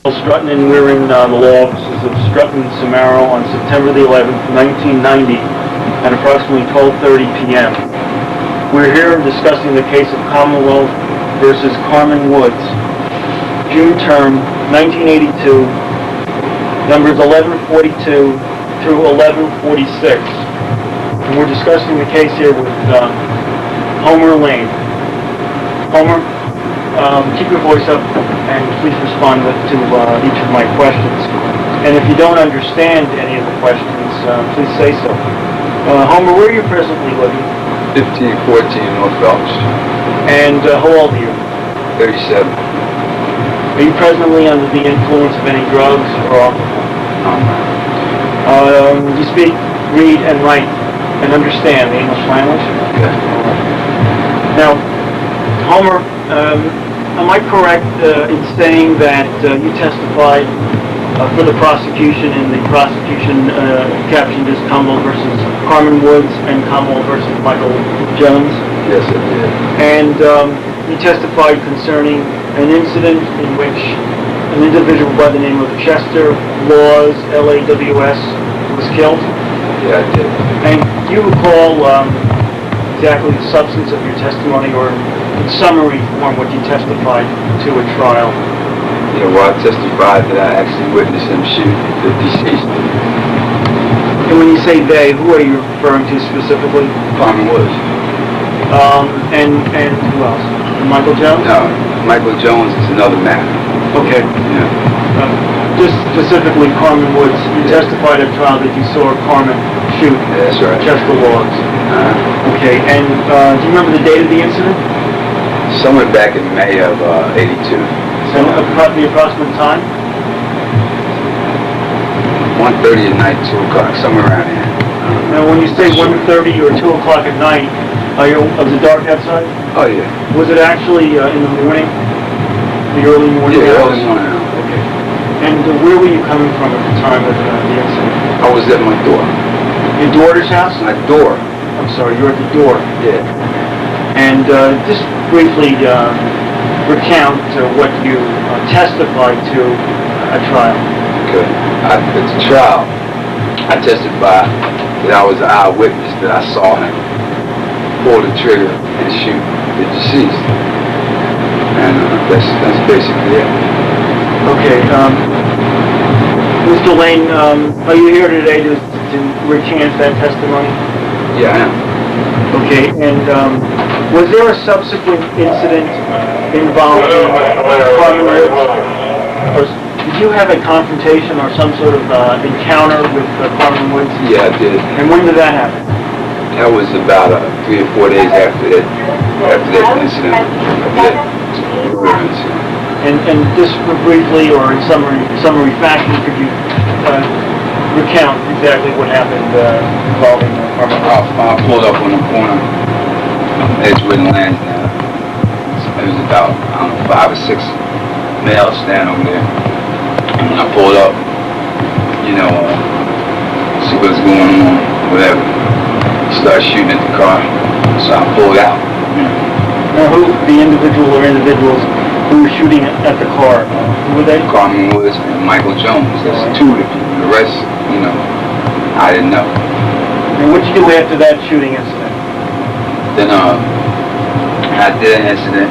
Strutton, and we're in the law offices of Strutton and Samaro on September the 11th, 1990, at approximately 12:30 p.m. We're here discussing the case of Commonwealth versus Carmen Woods, June term 1982, numbers 1142 through 1146. And we're discussing the case here with Homer Lane. Homer, keep your voice up and please respond to each of my questions. And if you don't understand any of the questions, please say so. Homer, where are you presently living? 1514 North Belch. And how old are you? 37. Are you presently under the influence of any drugs or alcohol? No. You speak, read, and write, and understand the English language? Okay. Now, Homer, am I correct in saying that you testified for the prosecution, and the prosecution captioned as Commonwealth versus Carmen Woods and Commonwealth versus Michael Jones? Yes, I did. And you testified concerning an incident in which an individual by the name of Chester Laws, L-A-W-S, was killed? Yeah, I did. And do you recall exactly the substance of your testimony, or in summary form what you testified to at trial? Yeah, well, I testified that I actually witnessed him shoot the deceased. And when you say they, who are you referring to specifically? Carmen Woods. And who else? Michael Jones? No, Michael Jones is another man. Okay. Yeah. Just specifically Carmen Woods, you testified at trial that you saw Carmen shoot That's right. Chester Laws. Okay, and do you remember the date of the incident? Somewhere back in May of 82. And the approximate time? 1:30 at night, 2 o'clock, somewhere around here. Now, when you say 1:30 or 2 o'clock at night, was it dark outside? Oh, yeah. Was it actually in the morning? The early morning Yeah, hours? early morning. Okay. And where were you coming from at the time of the incident? I was at my door. Your daughter's house? My door. I'm sorry, you're at the door. Yeah. And just briefly recount what you testified to at trial. Okay. At the trial, I testified that I was an eyewitness, that I saw him pull the trigger and shoot the deceased. And that's basically it. Okay. Mr. Lane, are you here today to recant that testimony? Yeah, I am. Okay, and was there a subsequent incident involving Carmen Woods? Or did you have a confrontation or some sort of encounter with Carmen Woods? Yeah, I did. And when did that happen? That was about 3 or 4 days after that incident. And just briefly, or in summary fashion, could you recount exactly what happened involving Carmen? I pulled up on the corner, Edgewood and Lansdowne. It was about, 5 or 6 males standing over there. And when I pulled up, see what's going on, whatever, started shooting at the car, so I pulled out. Now, the individual or individuals who were shooting at the car, who were they? Carmen Woods and Michael Jones. That's 2 of the people. The rest, I didn't know. And what did you do after that shooting incident? Then, I did an incident.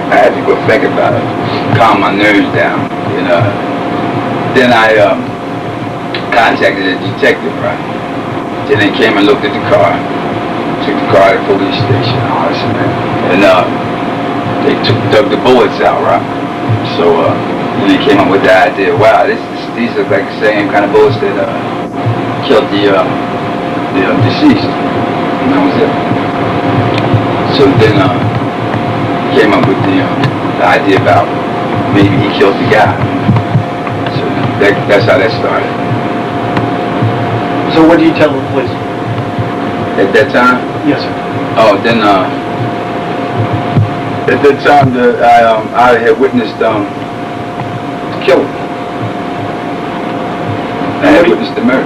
I had to go think about it, calm my nerves down. And then I contacted a detective, right? Then they came and looked at the car, took the car to the police station, all this and that. And they dug the bullets out, right? So then they came up with the idea, wow, these look like the same kind of bullets that killed the deceased. And that was it. So then came up with the idea about maybe he killed the guy. So that's how that started. So what did you tell the police? At that time? Yes, sir. Oh, then at that time I had witnessed the killing. I had witnessed the murder.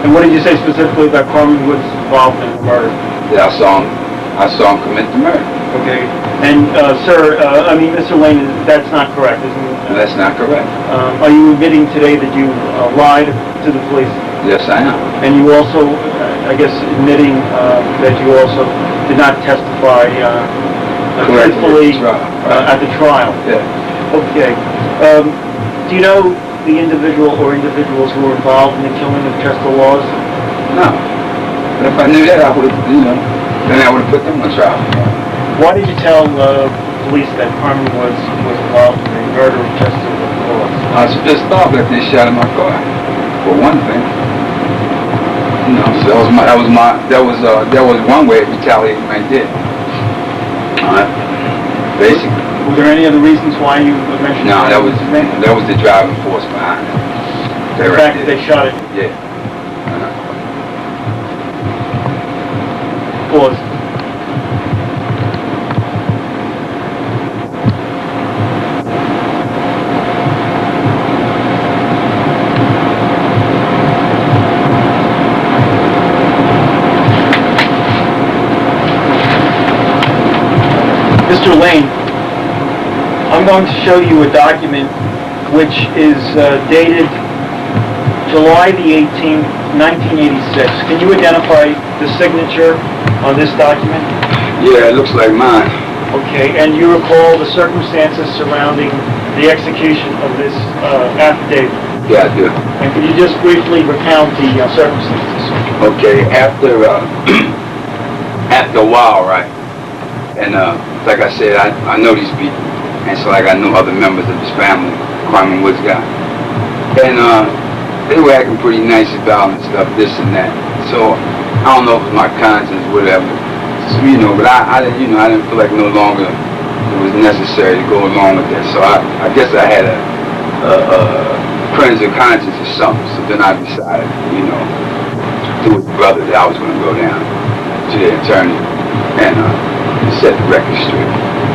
And what did you say specifically about Carmen Woods' involvement in the murder? That I saw him commit the murder. Okay. And, sir, Mr. Lane, that's not correct, isn't it? That's not correct. Are you admitting today that you lied to the police? Yes, I am. And you also, I guess, admitting that you also did not testify truthfully at the trial? Yeah. Okay. Do you know the individual or individuals who were involved in the killing of Chester Laws? No. But if I knew that, I would have, then I would have put them on trial. Why did you tell police that Carmen was involved in the murder of Chester Laws? I was pissed off that they shot in my car, for one thing. So that was one way of retaliating I did. Basically. Were there any other reasons why you mentioned? No, that was the driving force behind it. The fact that they shot it? Yeah. Pause. Mr. Lane, I'm going to show you a document which is dated July the 18th, 1986. Can you identify the signature on this document? Yeah, it looks like mine. Okay, and you recall the circumstances surrounding the execution of this affidavit? Yeah, I do. And could you just briefly recount the circumstances? Okay, after a while, right? And like I said, I know these people, and so like I know other members of this family, Carmen Woods guy, and they were acting pretty nice about and stuff, this and that. So I don't know if it's my conscience, whatever, but I didn't feel like no longer it was necessary to go along with that. So I guess I had a cleanse of conscience or something. So then I decided, through his brother, that I was going to go down to the attorney and set the record straight.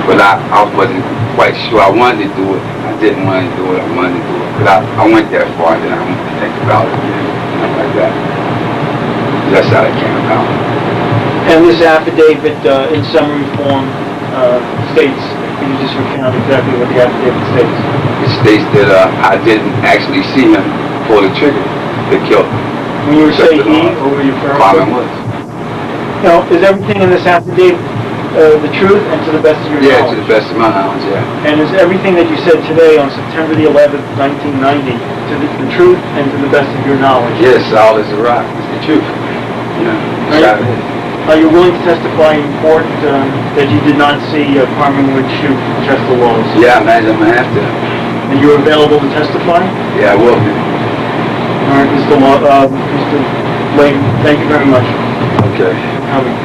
But I wasn't quite sure I wanted to do it. I didn't want to do it. I wanted to do it. But I went that far, then I went to think about it again, like that. That's how it came about. And this affidavit, in summary form, states, can you just recount exactly what the affidavit states? It states that I didn't actually see him pull the trigger to kill him. When you say he, or were you referring to? Carmen Woods. No, is everything in this affidavit the truth and to the best of your knowledge? Yeah, to the best of my knowledge, yeah. And is everything that you said today on September the 11th, 1990, to the truth and to the best of your knowledge? Yes, all is a rock. It's the truth. Are you willing to testify in court that you did not see Carmen Woods shoot Chester Laws? Yeah, I imagine I'm going to have to. And you're available to testify? Yeah, I will be. All right, Mr. Lane, thank you very much. Okay. Coming.